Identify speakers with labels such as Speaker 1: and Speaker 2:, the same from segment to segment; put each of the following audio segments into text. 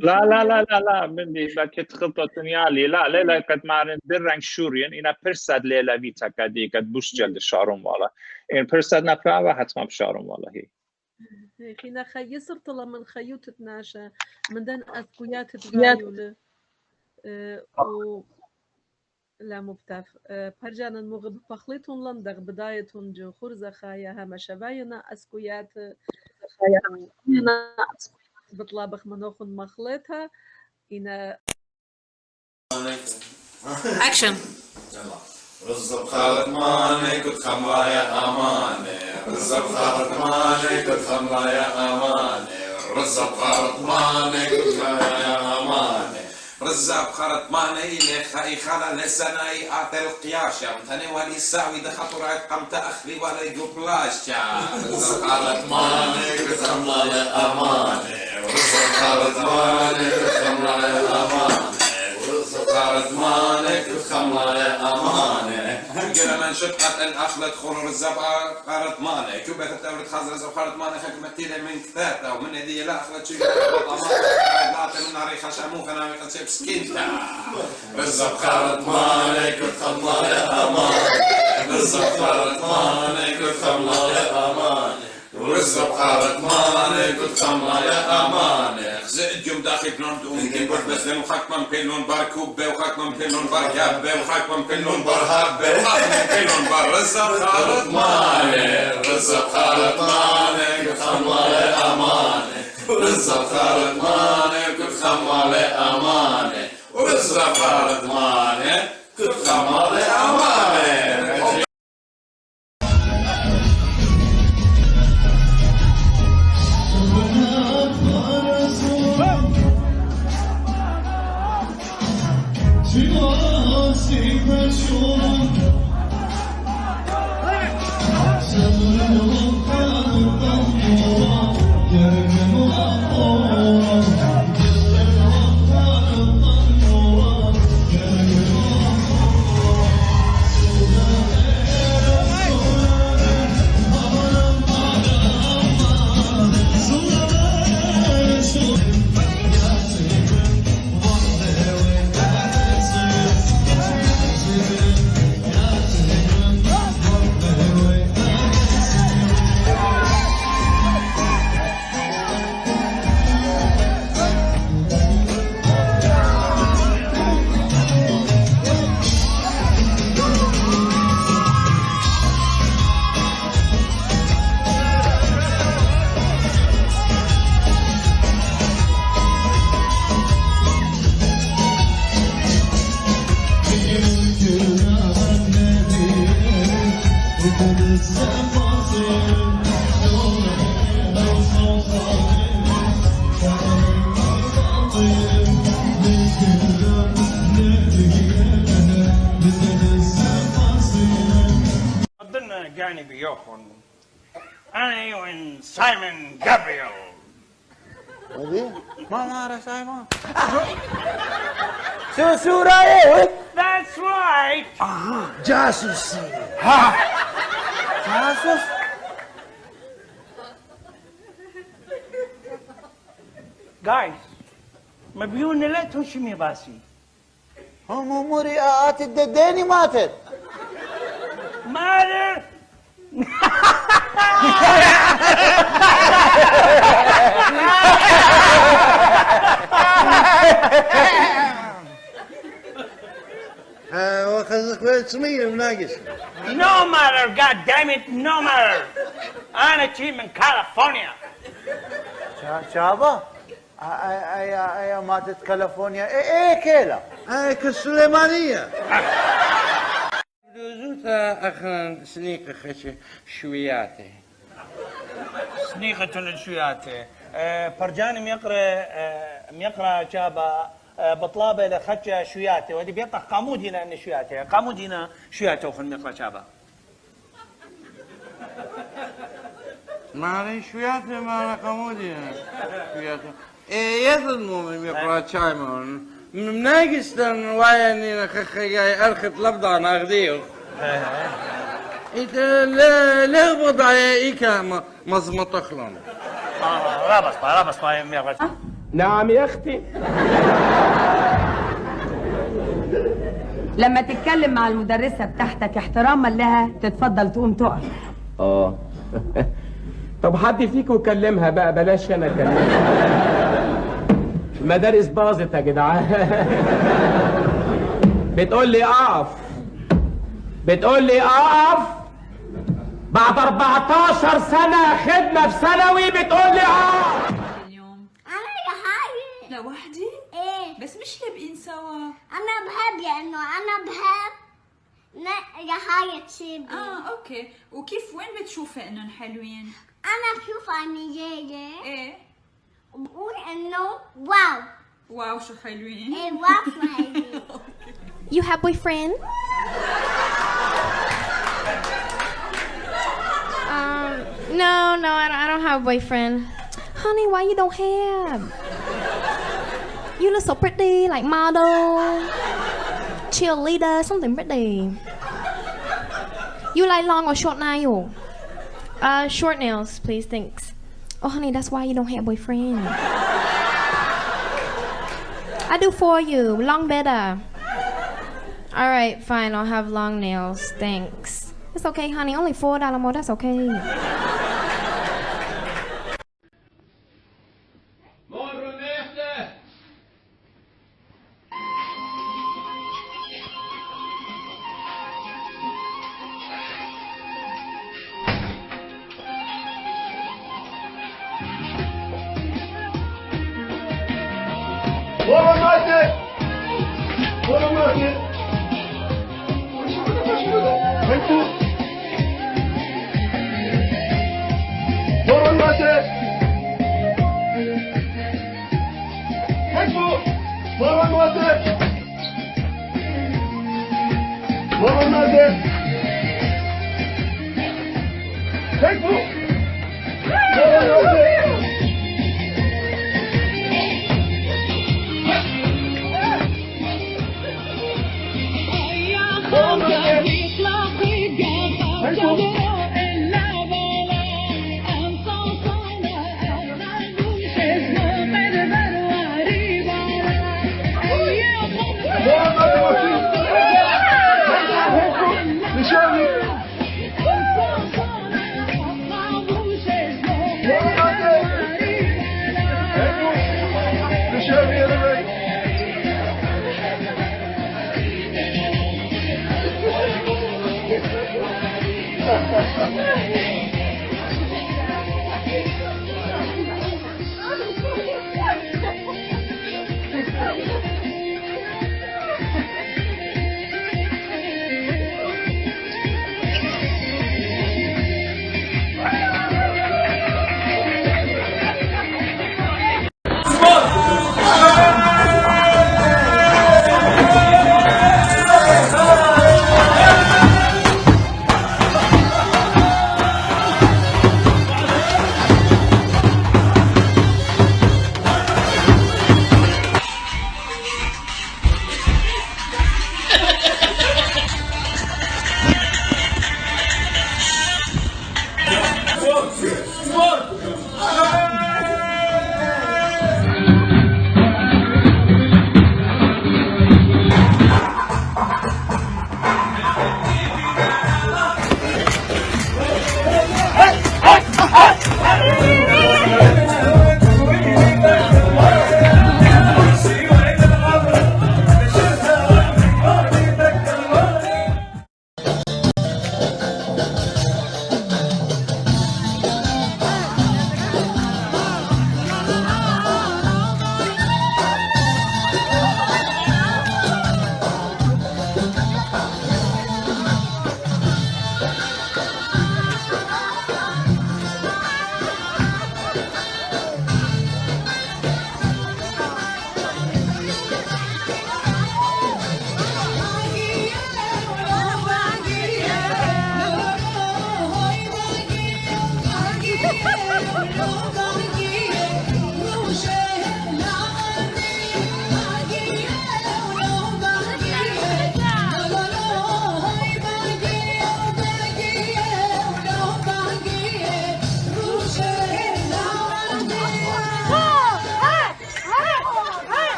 Speaker 1: لا لا لا لا لا مني باكت خطة تنيالي لا ليلة قد مارن درنگ شورين إنا برسد ليلة بيتا كدي قد بوش جلد شعرهم والا إن برسد نفرا حتما بشعرهم والا هي
Speaker 2: خينا خي صرت الله من خيوت تناشا من دن أذكيات تغايول لا مبتف برجانا المغب بخليتون لندغ بدايتون جو خرزة خايا هما شباينا أذكيات خايا بطلابخ منوخن مخلتها إنا
Speaker 3: أكشن
Speaker 4: رزق خالد ماني كنت خمرة يا أماني رزق خالد ماني كنت خمرة يا أماني رزق خالد ماني كنت خمرة يا أماني رزق خالد ماني لخي خلا لسناي آتي القياشة متني ولي ساوي دخطر عقم تأخلي ولا يقبلاشا رزق خالد ماني كنت خمرة يا أماني رزق خالد ماني كنت خمرة يا أماني رزق خالد ماني كنت خمرة يا أماني قل من شقت الأخلت خرر الزبعة خالد ماني كوبة التورد خزر زب خالد ماني حكمتي من كثاتا ومن هدي الأخلت شو لاطي من عريخة شاموخ أنا ميقصيب سكينتا رزق خالد ماني كنت خمرة يا أماني رزق خالد ماني كنت خمرة يا أماني ورزق خالد ماني كنت خمرة يا أماني خزئت يوم داخل بلون دون كي بس لهم خاكمن بيلون باركوبة وخاكمن بيلون باركابة وخاكمن بيلون بارهابة وخاكمن بيلون بار رزق خالد ماني رزق خالد ماني كنت خمرة يا أماني ورزق خالد ماني كنت خمرة يا أماني ورزق خالد ماني كنت خمرة يا أماني
Speaker 3: ضلنا جانبي يوخن أنا وإن سايمون جابرييل. ما أعرف سايمون.
Speaker 5: شو رايك؟
Speaker 3: That's right.
Speaker 5: جاسوسي. جاسوس؟
Speaker 3: Guys, مبيون لا توشمي باسي.
Speaker 5: هم مريئات الدداني ماتت.
Speaker 3: مالر.
Speaker 5: واخذك وين سمية مناقص.
Speaker 3: No matter, God damn it, no matter. أنا تي من كاليفورنيا.
Speaker 5: شابة؟ اي ماتت كاليفورنيا ايه كيلا؟ ايه كالسليمانية.
Speaker 3: دوزوتا أخن سنيقة خشة شوياتي. سنيقة شوياتي. برجاني ميقرأ شابة بطلابة لخشة شوياتي ودي بيطلع قامودينا إن شوياتي قامودينا شوياتي وخن ميقرأ شابة.
Speaker 6: مالي شوياتي ما قامودينا شوياتي. إيه يظلموا من ميقرأ شايمون. مناقص لن وايا خخي أرخط لبضان أغديو. إنت لغبض على إيكا مزمط أخلون.
Speaker 3: رابص ميقرأ.
Speaker 7: نعم يا اختي.
Speaker 8: لما تتكلم مع المدرسة بتاعتك احتراما لها تتفضل تقوم تقف.
Speaker 7: طب حد فيكم يكلمها بقى بلاش انا اكلمها. المدارس باظت يا جدعان. بتقول لي اقف بعد 14 سنة خدمة في ثانوي بتقول لي اقف.
Speaker 9: أنا يا حاجة
Speaker 10: لوحدي؟
Speaker 9: إيه
Speaker 10: بس مش لابقين سوا.
Speaker 9: أنا بحب لأنه أنا بحب يا حاجة تسيبني.
Speaker 10: اوكي، وكيف وين بتشوفي انهم حلوين؟
Speaker 9: أنا بشوف عينيجي
Speaker 10: ايه
Speaker 9: وبقول إنه واو.
Speaker 10: واو شو حلوين.
Speaker 9: إيه واو شو حلوين.
Speaker 11: You have boyfriend? No, I don't have a boyfriend. Honey, why you don't have? You look so pretty, like model, cheerleader, something pretty. You like long or short nail? Short nails, please, thanks. Oh, honey, that's why you don't have a boyfriend. I do for you, long better. All right, fine, I'll have long nails, thanks. It's okay, honey, only $4 more, that's okay.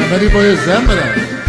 Speaker 12: عملی با یه زن برم